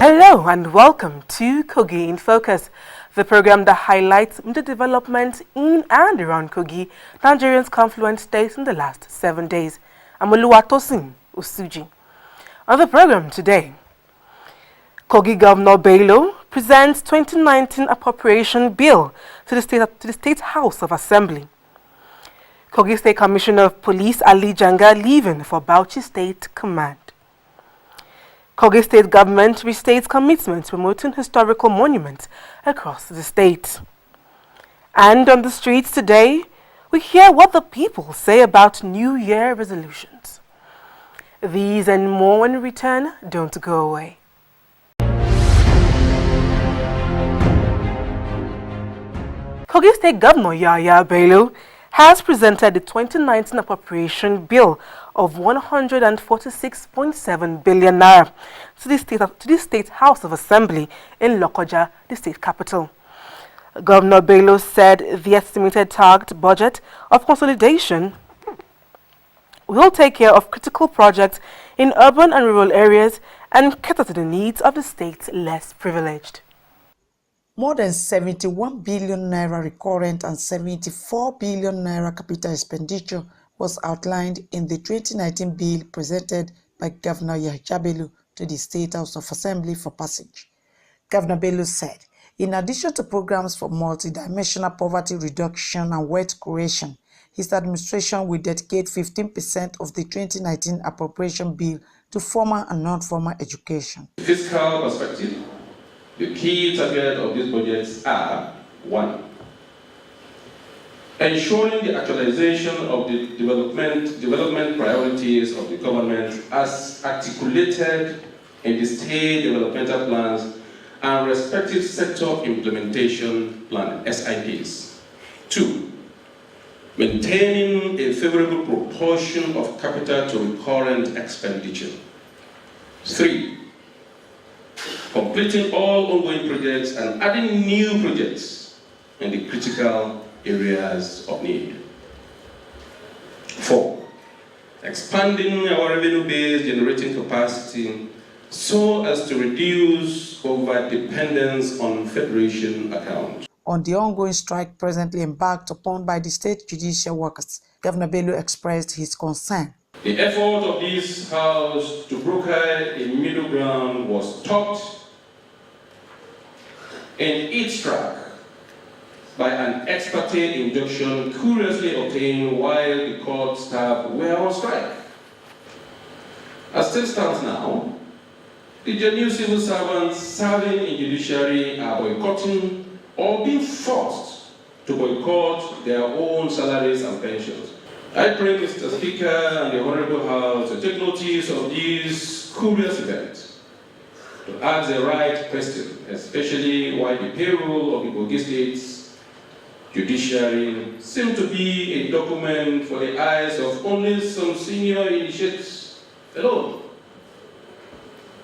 Hello and welcome to Kogi in Focus, the program that highlights the developments in and around Kogi, Nigeria's confluent state in the last 7 days. I'm Oluwatosin Usuji. On the program today, Kogi Governor Bello presents 2019 Appropriation Bill to the State House of Assembly. Kogi State Commissioner of Police Ali Janga leaving for Bauchi State Command. Kogi State Government restates commitment to promoting historical monuments across the state. And on the streets today, we hear what the people say about New Year resolutions. These and more when we return. Don't go away. Kogi State Governor Yaya Bello has presented the 2019 Appropriation Bill of 146.7 billion naira to the State House of Assembly in Lokoja, the state capital. Governor Bello said the estimated target budget of consolidation will take care of critical projects in urban and rural areas and cater to the needs of the state's less privileged. More than 71 billion naira recurrent and 74 billion naira capital expenditure was outlined in the 2019 bill presented by Governor Yaya Bello to the State House of Assembly for passage. Governor Bello said, in addition to programs for multidimensional poverty reduction and wealth creation, his administration will dedicate 15% of the 2019 appropriation bill to formal and non-formal education. Fiscal perspective, the key target of these budgets are: 1. Ensuring the actualization of the development priorities of the government as articulated in the state developmental plans and respective sector implementation plan (SIPs). 2. Maintaining a favorable proportion of capital to recurrent expenditure. 3. Completing all ongoing projects and adding new projects in the critical areas of need. 4. Expanding our revenue-based generating capacity so as to reduce over-dependence on Federation accounts. On the ongoing strike presently embarked upon by the state judicial workers, Governor Bello expressed his concern. The effort of this House to broker a middle ground was stopped in its track by an ex parte injunction curiously obtained while the court staff were on strike. As things stand now, the genuine civil servants serving in judiciary are boycotting or being forced to boycott their own salaries and pensions. I pray, Mr. Speaker and the Honorable House, to take notice of these curious events, to ask the right question, especially why the payroll of the Kogi State's judiciary seems to be a document for the eyes of only some senior initiates alone,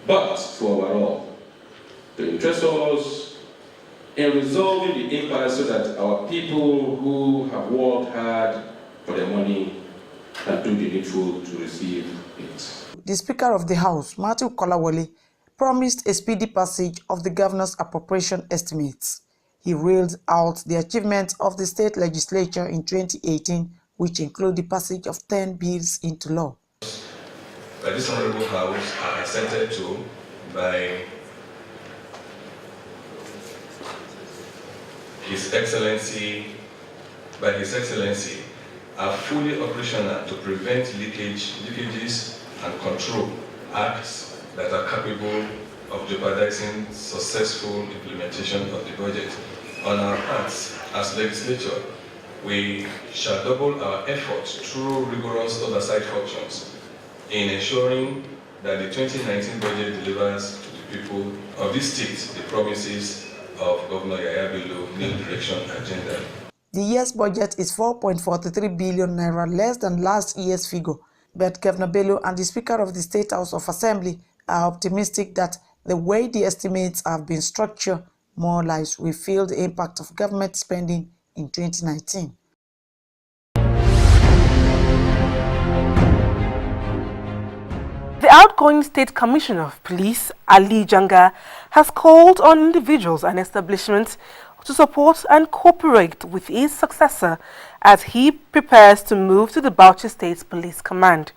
but for overall, to interest us in resolving the impasse so that our people who have worked hard for their money and do the needful to receive it. The Speaker of the House, Matthew Kolawole, promised a speedy passage of the governor's appropriation estimates. He reeled out the achievements of the state legislature in 2018, which include the passage of 10 bills into law. By this Honorable House are assented to by His Excellency, are fully operational to prevent leakages and control acts that are capable of jeopardizing successful implementation of the budget. On our parts, as legislature, we shall double our efforts through rigorous oversight functions in ensuring that the 2019 budget delivers to the people of this state the promises of Governor Yaya Bello New Direction Agenda. The year's budget is 4.43 billion naira less than last year's figure, but Governor Bello and the Speaker of the State House of Assembly are optimistic that the way the estimates have been structured, more lives will feel the impact of government spending in 2019. The outgoing State Commissioner of Police, Ali Janga, has called on individuals and establishments to support and cooperate with his successor as he prepares to move to the Bauchi State Police Command.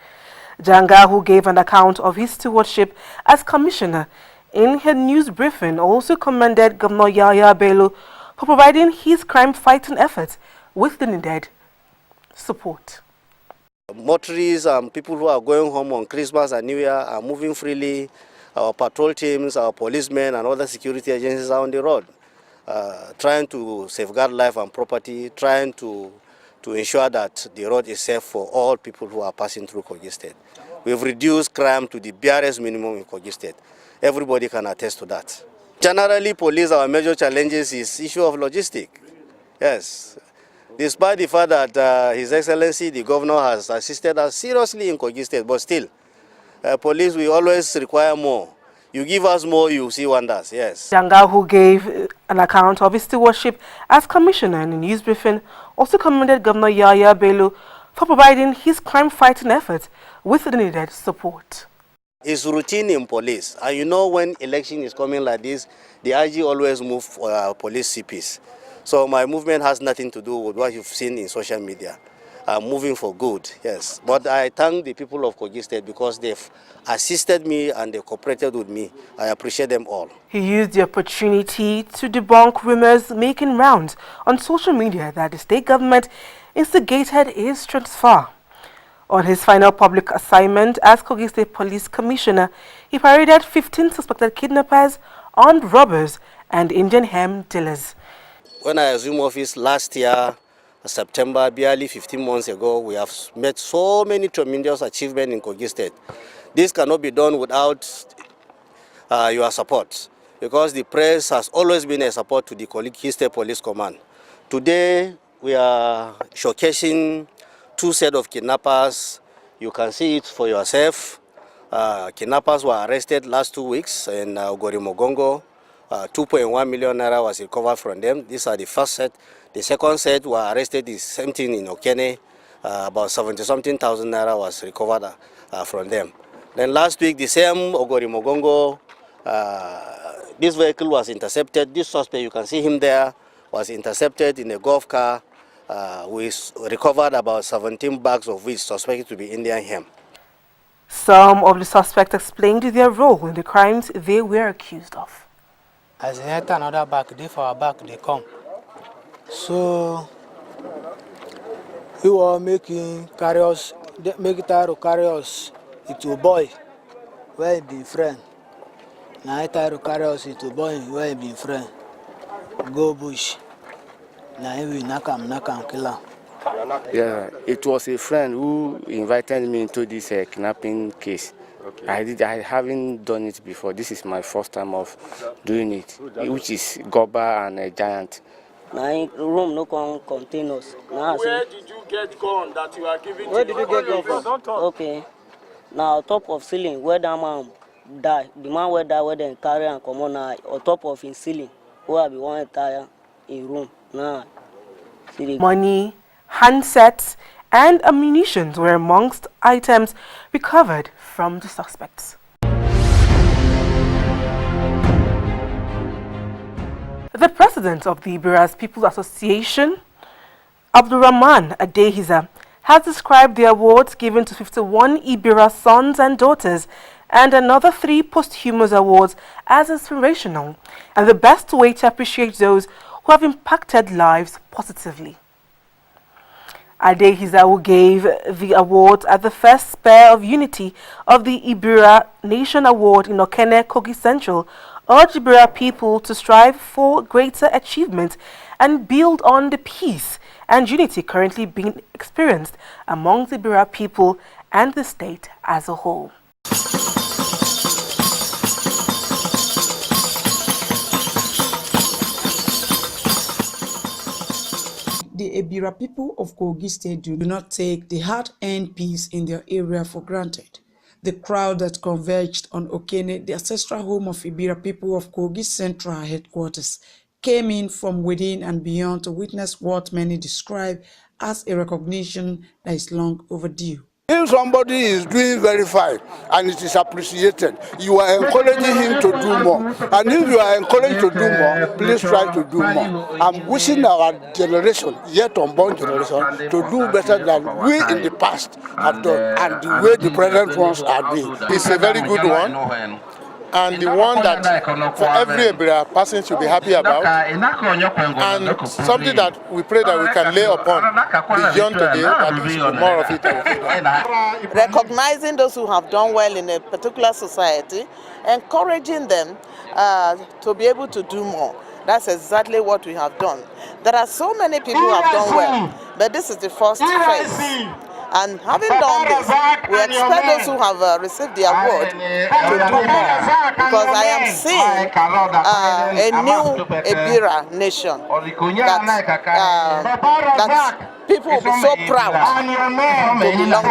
Janga, who gave an account of his stewardship as commissioner in her news briefing, also commended Governor Bello for providing his crime-fighting efforts with the needed support. Motorists and people who are going home on Christmas and New Year are moving freely. Our patrol teams, our policemen and other security agencies are on the road, trying to safeguard life and property, trying to ensure that the road is safe for all people who are passing through Kogi State. We've reduced crime to the barest minimum in Kogi State. Everybody can attest to that. Generally, police, our major challenges is issue of logistics. Yes. Despite the fact that His Excellency, the Governor, has assisted us seriously in Kogi State, but still, police, we always require more. You give us more, you see wonders, yes. Janga, who gave an account of his stewardship as commissioner in a news briefing, also commended Governor Bello for providing his crime-fighting efforts with the needed support. It's routine in police, and you know when election is coming like this, the IG always move for police CPs. So my movement has nothing to do with what you've seen in social media. I'm moving for good, yes. But I thank the people of Kogi State because they've assisted me and they cooperated with me. I appreciate them all. He used the opportunity to debunk rumors making rounds on social media that the state government instigated his transfer. On his final public assignment as Kogi State Police Commissioner, he paraded 15 suspected kidnappers, armed robbers, and Indian hemp dealers. When I assumed office last year, September, barely 15 months ago, we have made so many tremendous achievements in Kogi State. This cannot be done without your support, because the press has always been a support to the Kogi State Police Command. Today, we are showcasing 2 sets of kidnappers. You can see it for yourself. Kidnappers were arrested last 2 weeks in Mogongo. 2.1 million naira was recovered from them. These are the first set. The second set were arrested the same thing in Okene. About 70-something thousand naira was recovered from them. Then last week, the same Mogongo, this vehicle was intercepted. This suspect, you can see him there, was intercepted in a golf car. We recovered about 17 bags of which suspected to be Indian hemp. Some of the suspects explained their role in the crimes they were accused of. As they enter another back, they for our back, they come. So, he was making carry us, make it to carry us into a boy where he be friend. Now I try to carry us into a boy where he be friend. Go bush. Now he will knock him, kill him. Yeah, it was a friend who invited me into this kidnapping case. Okay. I haven't done it before. This is my first time of doing it, which is Goba and a giant. My room no can contain us. Where did you get gun that you are giving? Where did you get gun from? Okay. Now top of ceiling where that man die, the man where die where they carry and come on now on top of his ceiling, where I be one entire in room. Now, money, handsets, and ammunition were amongst items recovered from the suspects. The president of the EBIRA's People's Association, Abdurrahman Adehiza, has described the awards given to 51 EBIRA sons and daughters and another 3 posthumous awards as inspirational and the best way to appreciate those who have impacted lives positively. Adehiza, who gave the award at the first Spare of Unity of the EBIRA Nation Award in Okene, Kogi Central, urged EBIRA people to strive for greater achievement and build on the peace and unity currently being experienced among the EBIRA people and the state as a whole. The EBIRA people of Kogi State do not take the hard-earned peace in their area for granted. The crowd that converged on Okene, the ancestral home of EBIRA people of Kogi Central headquarters, came in from within and beyond to witness what many describe as a recognition that is long overdue. If somebody is doing very fine and it is appreciated, you are encouraging him to do more. And if you are encouraged to do more, please try to do more. I'm wishing our generation, yet unborn generation, to do better than we in the past have done and the way the present ones are doing. It's a very good one, and the one that for every EBIRA person should be happy about, and something that we pray that we can lay upon beyond today, that we should do more of it. Recognizing those who have done well in a particular society, encouraging them to be able to do more. That's exactly what we have done. There are so many people who have done well, but this is the first phase. And having done this, we expect those who have received the award to do more, because I am seeing a new EBIRA nation that people will be so proud to belong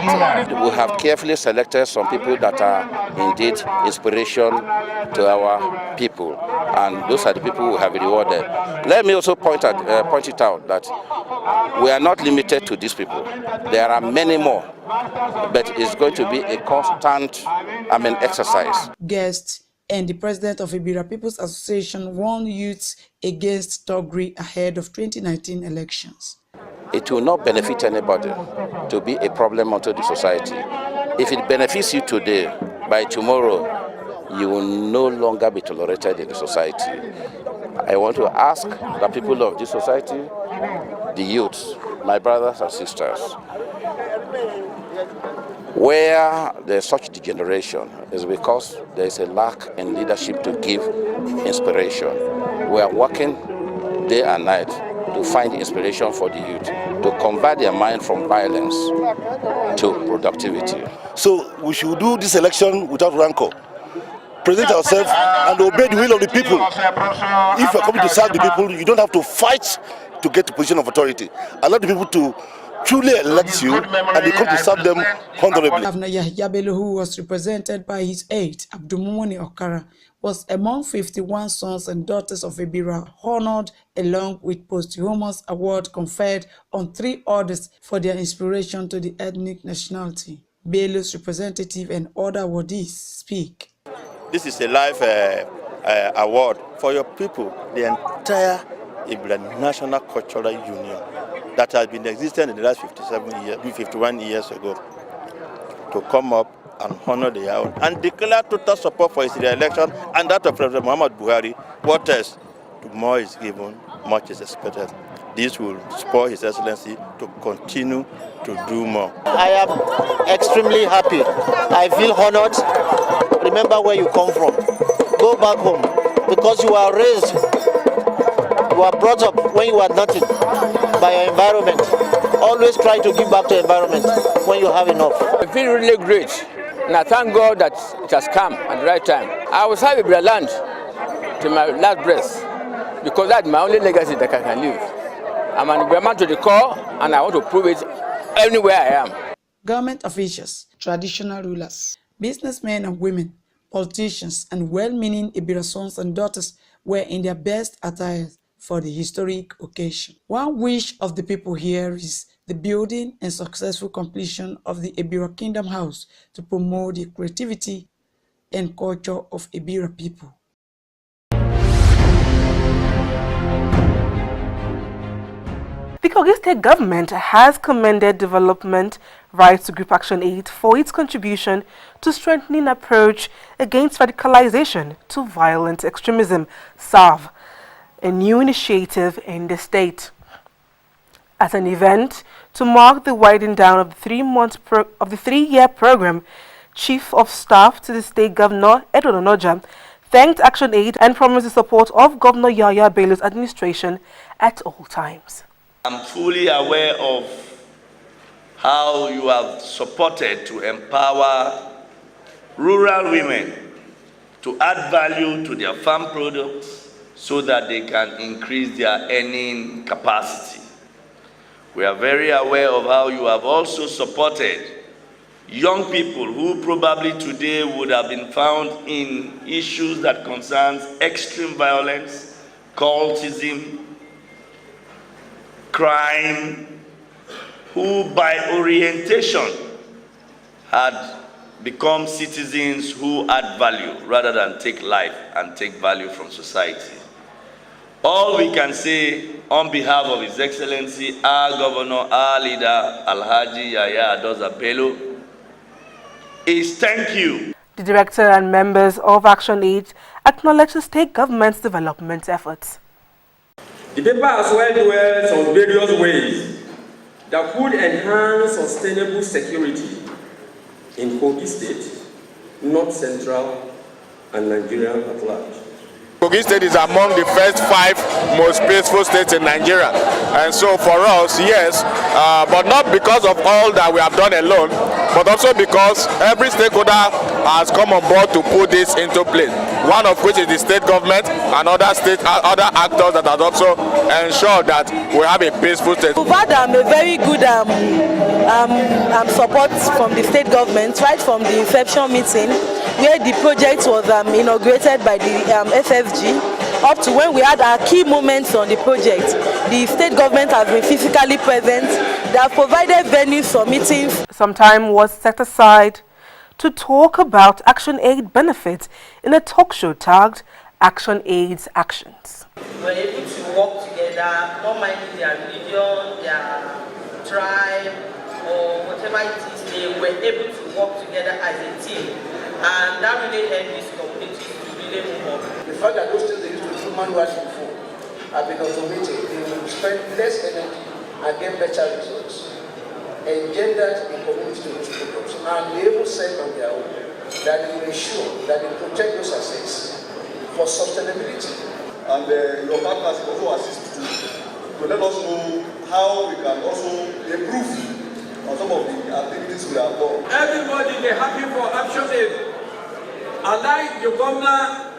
to. We have carefully selected some people that are indeed inspiration to our people, and those are the people who have been rewarded. Let me also point it out that we are not limited to these people. There are many more, but it's going to be a constant, exercise. Guests and the president of EBIRA People's Association warned youths against thuggery ahead of 2019 elections. It will not benefit anybody to be a problem unto the society. If it benefits you today, by tomorrow, you will no longer be tolerated in the society. I want to ask the people of this society, the youths, my brothers and sisters, where there's such degeneration is because there is a lack in leadership to give inspiration. We are working day and night to find inspiration for the youth, to convert their mind from violence to productivity. So we should do this election without rancor. Present ourselves and obey the will of the people. If you are coming to serve the people, you don't have to fight to get to position of authority. Allow the people to truly elect you and you come to serve them honorably. Governor Bello, who was represented by his aide, Abdulmumuni Okara, was among 51 sons and daughters of EBIRA honored along with posthumous award conferred on 3 others for their inspiration to the ethnic nationality. Bello's representative and other awardees speak. This is a life award for your people, the entire EBIRA National Cultural Union that has been existing in the last 51 years ago, to come up and honor the award and declare total support for his re-election and that of President Muhammad Buhari. What else? The more is given, much is expected. This will spur His Excellency to continue to do more. I am extremely happy. I feel honored. Remember where you come from. Go back home, because you are raised, you are brought up when you are nothing by your environment. Always try to give back to the environment when you have enough. I feel really great, and I thank God that it has come at the right time. I will serve EBIRA land to my last breath, because that's my only legacy that I can leave. I'm an EBIRA man to the core, and I want to prove it anywhere I am. Government officials, traditional rulers, businessmen and women, politicians, and well-meaning EBIRA sons and daughters were in their best attire for the historic occasion. One wish of the people here is the building and successful completion of the EBIRA Kingdom House to promote the creativity and culture of EBIRA people. The Kogi State government has commended Development Rights Group Actionaid for its contribution to strengthening approach against radicalization to violent extremism, SARV, a new initiative in the state. At an event to mark the winding down of the 3-year program, Chief of Staff to the State Governor Edward Onoja thanked Actionaid and promised the support of Governor Yahya Bello's administration at all times. I'm fully aware of how you have supported to empower rural women to add value to their farm products so that they can increase their earning capacity. We are very aware of how you have also supported young people who probably today would have been found in issues that concerns extreme violence, cultism, crime, who by orientation had become citizens who add value rather than take life and take value from society. All we can say on behalf of His Excellency, our Governor, our leader, Alhaji Yaya Adoza Bello, is thank you. The director and members of Actionaid acknowledge the state government's development efforts. The paper as well dwells on various ways that could enhance sustainable security in Kogi State, North Central, and Nigeria at large. Kogi State is among the first 5 most peaceful states in Nigeria, and so for us, yes, but not because of all that we have done alone, but also because every stakeholder has come on board to put this into place. One of which is the state government and other actors that have also ensured that we have a peaceful state. We've had a very good support from the state government right from the inception meeting, where the project was inaugurated by the FFG, up to when we had our key moments on the project. The state government has been physically present. They have provided venues for meetings. Some time was set aside to talk about Actionaid benefits in a talk show tagged Actionaid's Actions. We're able to work together, not minding their religion, their tribe, or whatever it is. They were able to work together as a team, and that really helped this community to really move on. The fact that those things they used to do manually before have been automated, they will spend less energy and get better results. Engendered in community to those programs, and be able to say on their own that they will ensure that they protect those assets for sustainability. And your partners also assist to let us know how we can also improve on some of the activities we have done. Everybody, they're happy for Actionaid. I like the governor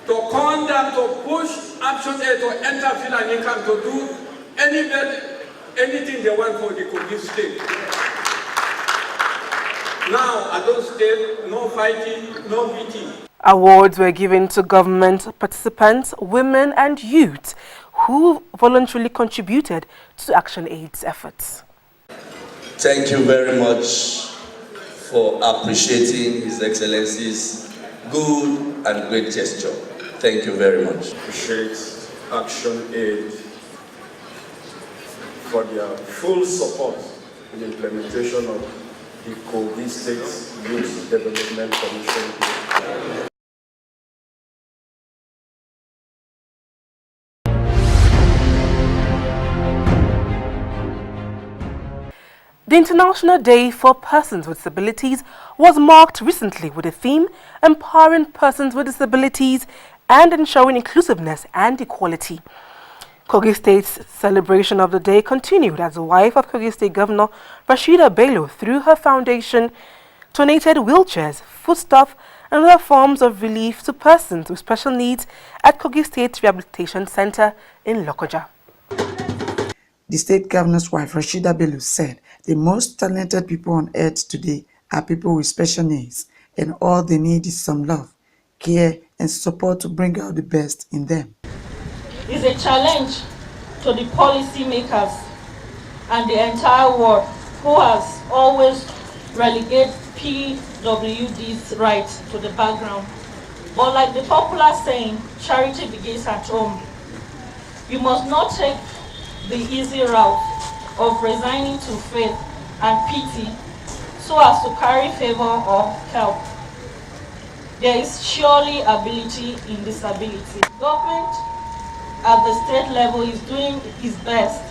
to conduct, to push Actionaid to enter field and income to do anything they want for the Kogi State. Now, at those states, no fighting, no beating. Awards were given to government participants, women and youth who voluntarily contributed to Actionaid's efforts. Thank you very much for appreciating His Excellency's good and great gesture. Thank you very much. Appreciate Actionaid for their full support in the implementation of the Kogi State Youth Development Commission. The International Day for Persons with Disabilities was marked recently with the theme Empowering Persons with Disabilities and Ensuring Inclusiveness and Equality. Kogi State's celebration of the day continued as the wife of Kogi State Governor Rashida Bello, through her foundation, donated wheelchairs, foodstuff and other forms of relief to persons with special needs at Kogi State Rehabilitation Center in Lokoja. The state governor's wife, Rashida Bello, said the most talented people on earth today are people with special needs, and all they need is some love, care, and support to bring out the best in them. It's a challenge to the policymakers and the entire world, who has always relegated PWD's right to the background. But like the popular saying, charity begins at home. You must not take the easy route of resigning to faith and pity so as to carry favor or help. There is surely ability in disability. Government at the state level is doing its best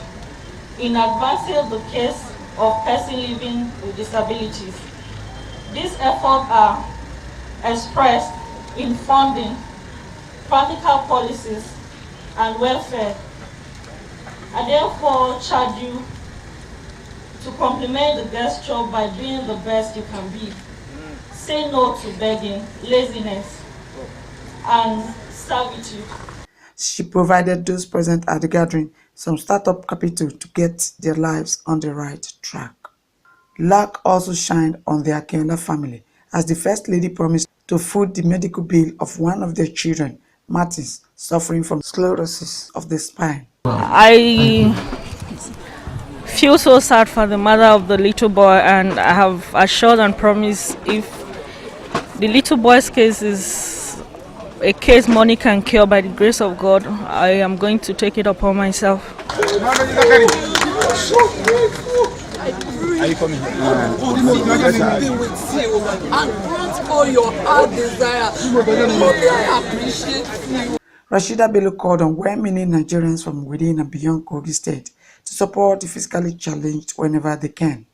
in advancing the case of persons living with disabilities. These efforts are expressed in funding, practical policies, and welfare. I therefore charge you to complement the gesture by doing the best you can be. Say no to begging, laziness, and servitude. She provided those present at the gathering some startup capital to get their lives on the right track. Luck also shined on the Akiola family, as the First Lady promised to foot the medical bill of one of their children, Martins, suffering from sclerosis of the spine. I feel so sad for the mother of the little boy, and I have assured and promised if the little boy's case is a case money can cure by the grace of God, I am going to take it upon myself. Are you coming here? And grant all your heart desire. I appreciate you. Rashida Bello called on well-meaning Nigerians from within and beyond Kogi State to support the physically challenged whenever they can.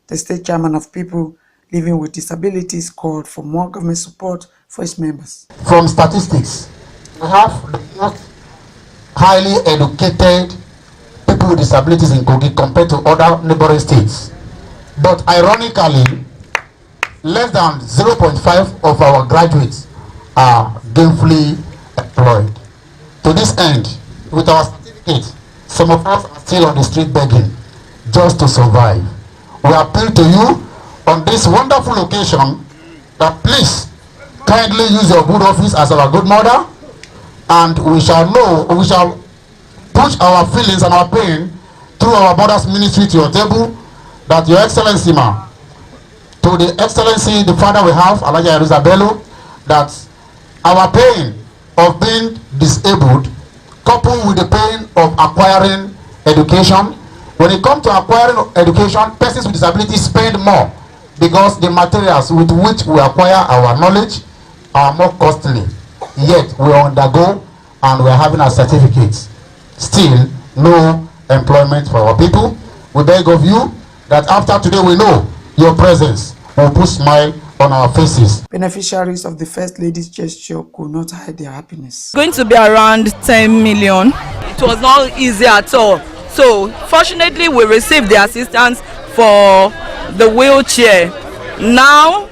The state chairman of People Living with Disabilities called for more government support for its members. From statistics, we have the most highly educated people with disabilities in Kogi compared to other neighboring states. But ironically, less than 0.5 of our graduates are gainfully employed. To this end, with our certificates, some of us are still on the street begging just to survive. We appeal to you on this wonderful occasion that please kindly use your good office as our good mother, and we shall push our feelings and our pain through our mother's ministry to your table, that your excellency, ma, to the excellency, the father we have, Alaja Bello, that our pain of being disabled coupled with the pain of acquiring education. When it comes to acquiring education, persons with disabilities spend more because the materials with which we acquire our knowledge are more costly. Yet we undergo and we are having our certificates. Still, no employment for our people. We beg of you that after today we know your presence will put smile on our faces. Beneficiaries of the First Lady's gesture could not hide their happiness. Going to be around 10 million. It was not easy at all. So fortunately we received the assistance for the wheelchair. Now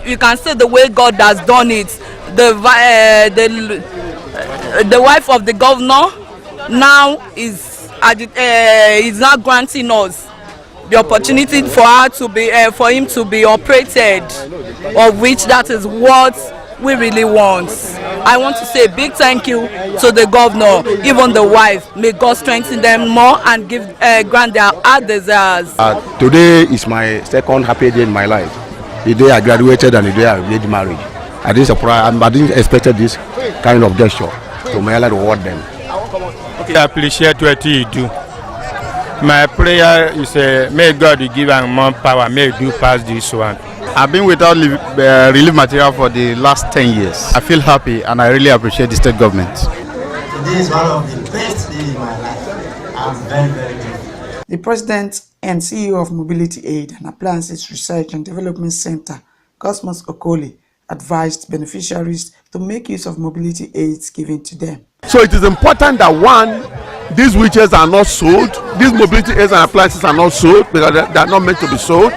you can see the way God has done it. The wife of the governor now is now granting us the opportunity for her to be for him to be operated, of which that is what we really want. I want to say a big thank you to the governor, even the wife. May God strengthen them more and grant their heart desires. Today is my second happy day in my life. The day I graduated and the day I made marriage. I didn't expect this kind of gesture to may Allah reward them. I appreciate what you do. My prayer is may God give them more power, may do pass this one. I've been without relief material for the last 10 years. I feel happy and I really appreciate the state government. Today is one of the best days in my life. I'm very, very grateful. The President and CEO of Mobility Aid and Appliances Research and Development Center, Cosmos Okoli, advised beneficiaries to make use of mobility aids given to them. So it is important that one, these wheelchairs are not sold, these mobility aids and appliances are not sold because they are not meant to be sold.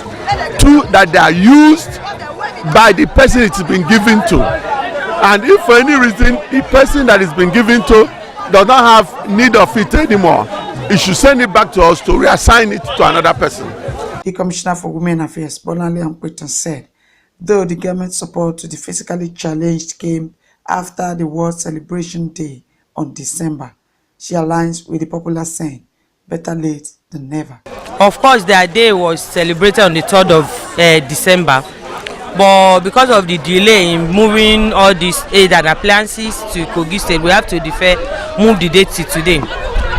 Two, that they are used by the person it has been given to. And if for any reason the person that is been given to does not have need of it anymore, it should send it back to us to reassign it to another person. The Commissioner for Women Affairs, Bolanle Ampeton, said, though the government support to the physically challenged came after the World Celebration Day on December, she aligns with the popular saying, better late than never. Of course, their day was celebrated on the 3rd of December, but because of the delay in moving all these aid and appliances to Kogi State, we have to move the date to today.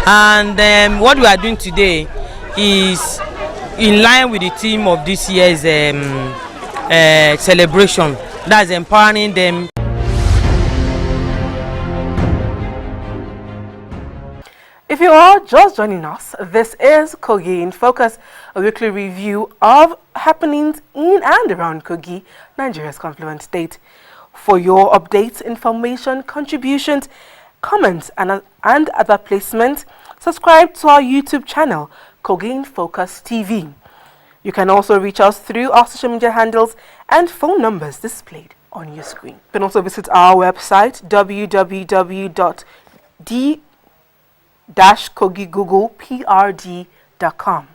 And what we are doing today is in line with the theme of this year's celebration, that's empowering them. If you are just joining us, this is Kogi in Focus, a weekly review of happenings in and around Kogi, Nigeria's confluent state. For your updates, information, contributions, comments, and other placements, subscribe to our YouTube channel, Kogi in Focus TV. You can also reach us through our social media handles and phone numbers displayed on your screen. You can also visit our website, www.kogigoogle.prd.com.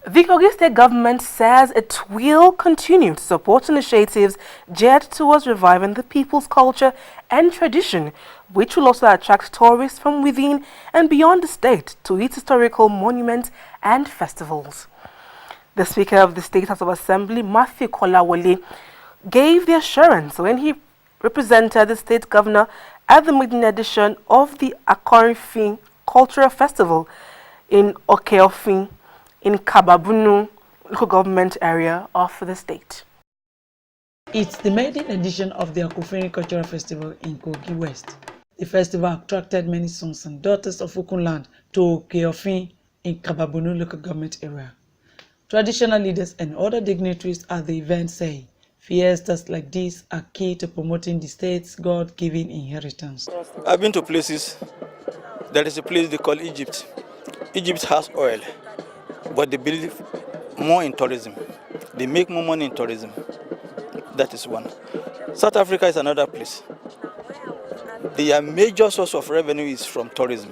The Kogi State government says it will continue to support initiatives geared towards reviving the people's culture and tradition, which will also attract tourists from within and beyond the state to its historical monuments and festivals. The Speaker of the State House of Assembly, Matthew Kolawole, gave the assurance when he represented the state governor at the Maiden edition of the AKOFIRIN Cultural Festival in Oke-Offin in Kababunu local government area of the state. It's the Maiden edition of the AKOFIRIN Cultural Festival in Kogi West. The festival attracted many sons and daughters of Ukunland to Oke-Offin in Kababunu local government area. Traditional leaders and other dignitaries at the event say fiestas like this are key to promoting the state's God-given inheritance. I've been to places. There is a place they call Egypt. Egypt has oil, but they believe more in tourism. They make more money in tourism. That is one. South Africa is another place. Their major source of revenue is from tourism.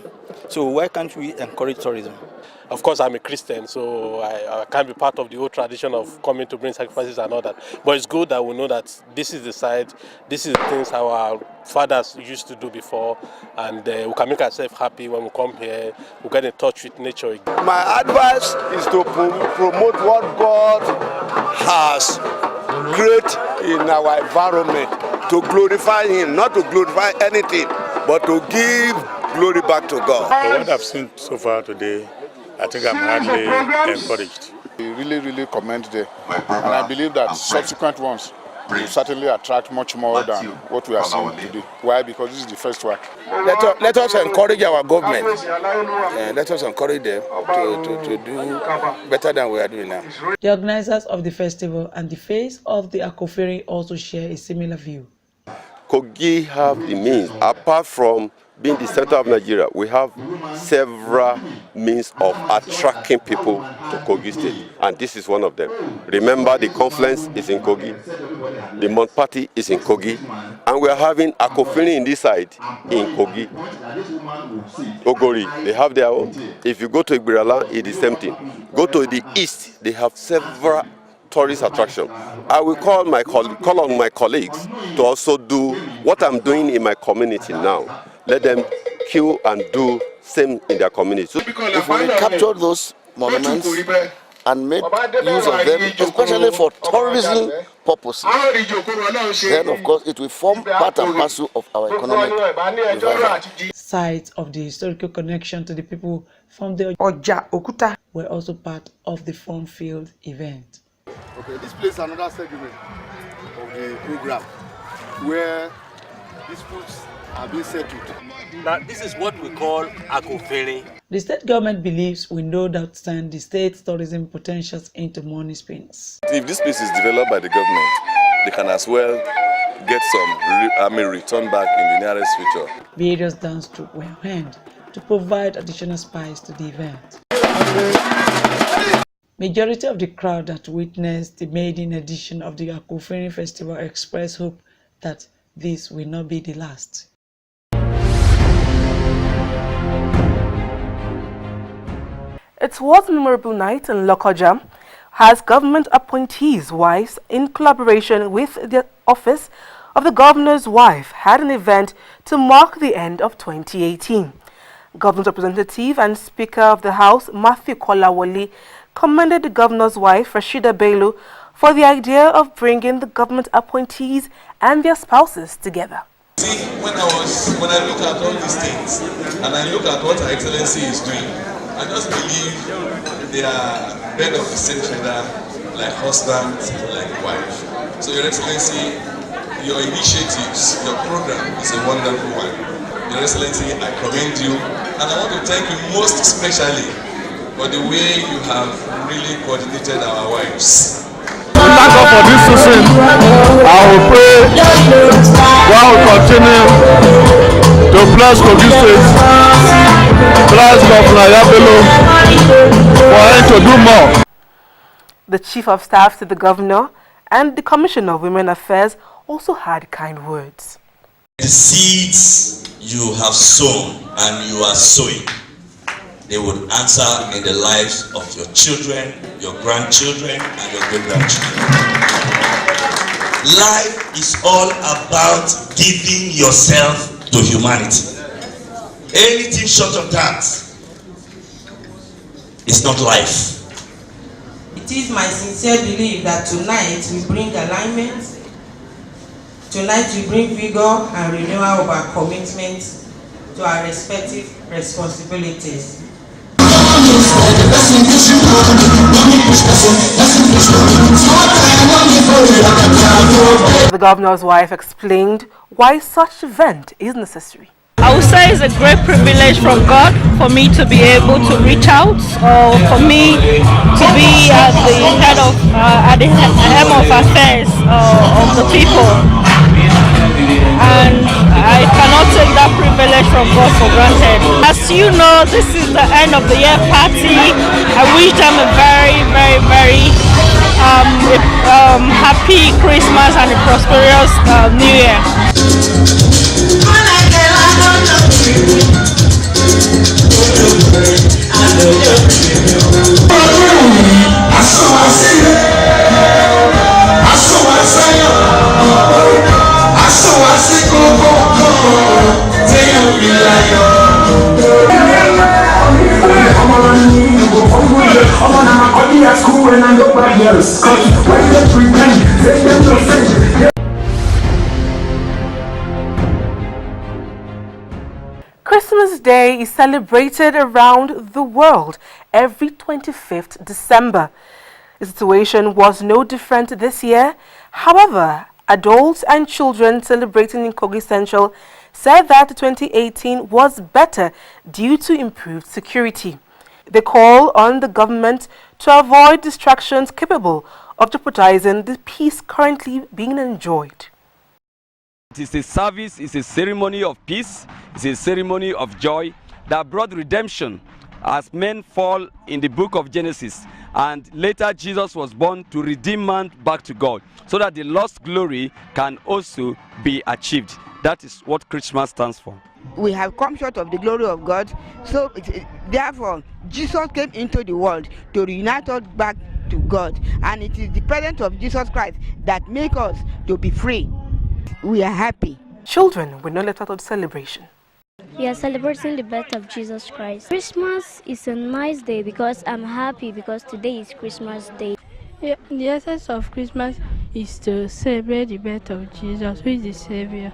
So why can't we encourage tourism? Of course, I'm a Christian, so I can't be part of the old tradition of coming to bring sacrifices and all that. But it's good that we know that this is the side, this is the things our fathers used to do before, and we can make ourselves happy when we come here, we get in touch with nature. My advice is to promote what God has created in our environment, to glorify Him, not to glorify anything, but to give glory back to God. For what I've seen so far today, I think I'm hardly encouraged. We really commend them, and I believe that subsequent ones will certainly attract much more than what we are seeing today. Why? Because this is the first one. Let us encourage our government, and let us encourage them to do better than we are doing now. The organizers of the festival and the face of the AKOFIRIN also share a similar view. Kogi have the means, apart from being the center of Nigeria, we have several means of attracting people to Kogi State, and this is one of them. Remember, the conference is in Kogi, the month party is in Kogi, and we are having AKOFIRIN in this side in Kogi. Ogori, they have their own. If you go to EBIRA, it's the same thing. Go to the east, they have several tourist attraction. I will call on my colleagues to also do what I'm doing in my community now. Let them queue and do same in their community. So if we capture those monuments and make use of them, especially for tourism purposes, then of course it will form part and parcel of our economic development. Sites of the historical connection to the people from the Oja Okuta were also part of the fun-filled event. Okay, this place is another segment of the program where disputes are being settled. Now, this is what we call AKOFIRIN. The state government believes we no doubt turn the state's tourism potentials into money spins. If this place is developed by the government, they can as well get some return back in the nearest future. Various dance troupes were held to provide additional spice to the event. Majority of the crowd that witnessed the Maiden edition of the AKOFIRIN festival expressed hope that this will not be the last. It was a memorable night in Lokoja as government appointees' wives, in collaboration with the office of the governor's wife, had an event to mark the end of 2018. Government representative and Speaker of the House, Matthew Kolawole, commended the governor's wife, Rashida Bello, for the idea of bringing the government appointees and their spouses together. See, when I look at all these things and I look at what Her Excellency is doing, I just believe they are bed of the same feather, like husband, like wife. So Your Excellency, your initiatives, your program is a wonderful one. Your Excellency, I commend you, and I want to thank you most especially for the way you have really coordinated our wives. Thank God for this season. I will pray God will continue to bless Kogi State, bless Governor Bello for him to do more. The Chief of Staff to the Governor and the Commissioner of Women Affairs also had kind words. The seeds you have sown and you are sowing, they would answer in the lives of your children, your grandchildren, and your great-grandchildren. Life is all about giving yourself to humanity. Anything short of that is not life. It is my sincere belief that tonight we bring alignment, tonight we bring vigor and renewal of our commitment to our respective responsibilities. The governor's wife explained why such event is necessary. I would say it's a great privilege from God for me to be able to reach out, or for me to be at the head of helm of affairs of the people, and I cannot take that privilege from God for granted. As you know, this is the end of the year party. I wish them a very, very, very happy Christmas and a prosperous New Year. Christmas Day is celebrated around the world every 25th December. The situation was no different this year. However, adults and children celebrating in Kogi Central said that 2018 was better due to improved security. They call on the government to avoid distractions capable of jeopardizing the peace currently being enjoyed. It is a service, it's a ceremony of peace, it's a ceremony of joy that brought redemption as men fall in the book of Genesis. And later Jesus was born to redeem man back to God so that the lost glory can also be achieved. That is what Christmas stands for. We have come short of the glory of God, so therefore Jesus came into the world to reunite us back to God, and it is the presence of Jesus Christ that makes us to be free. We are happy. Children were not left out of the celebration. We are celebrating the birth of Jesus Christ. Christmas is a nice day because I'm happy because today is Christmas Day. Yeah, the essence of Christmas is to celebrate the birth of Jesus, who is the Savior,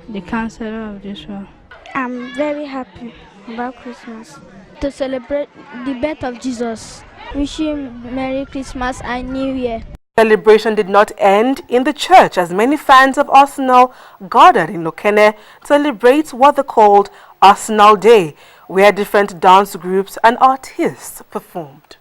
the Counselor of this world. I'm very happy about Christmas. To celebrate the birth of Jesus. Wish him Merry Christmas and New Year. Celebration did not end in the church as many fans of Arsenal gathered in Lokoja to celebrate what they called Arsenal Day, where different dance groups and artists performed.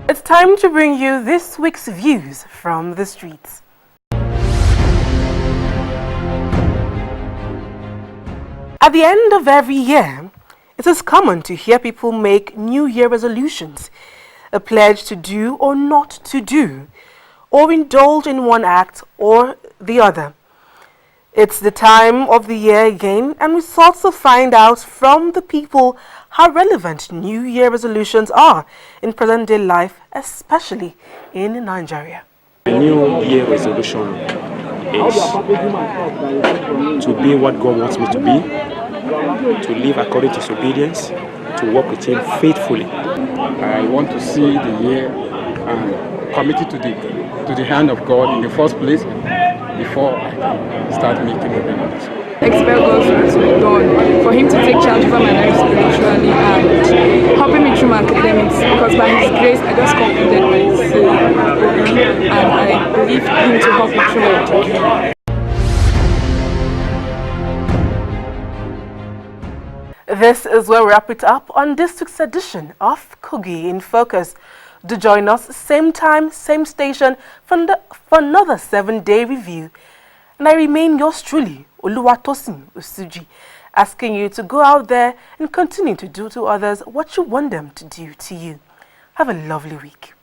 It's time to bring you this week's views from the streets. At the end of every year, it is common to hear people make New Year resolutions, a pledge to do or not to do, or indulge in one act or the other. It's the time of the year again, and we sought to find out from the people how relevant New Year resolutions are in present-day life, especially in Nigeria. The New Year resolution is to be what God wants me to be, to live according to His obedience, to work with Him faithfully. I want to see the year committed to the hand of God in the first place before I can start making obedience. Expect God's will to be done, for Him to take charge over my life spiritually and helping me through my academics, because by His grace I just concluded my program and I believe Him to help me through my education. This is where we wrap it up on this week's edition of Kogi in Focus. Do join us same time, same station for another 7-day review. And I remain yours truly, Oluwatosin Usuji, asking you to go out there and continue to do to others what you want them to do to you. Have a lovely week.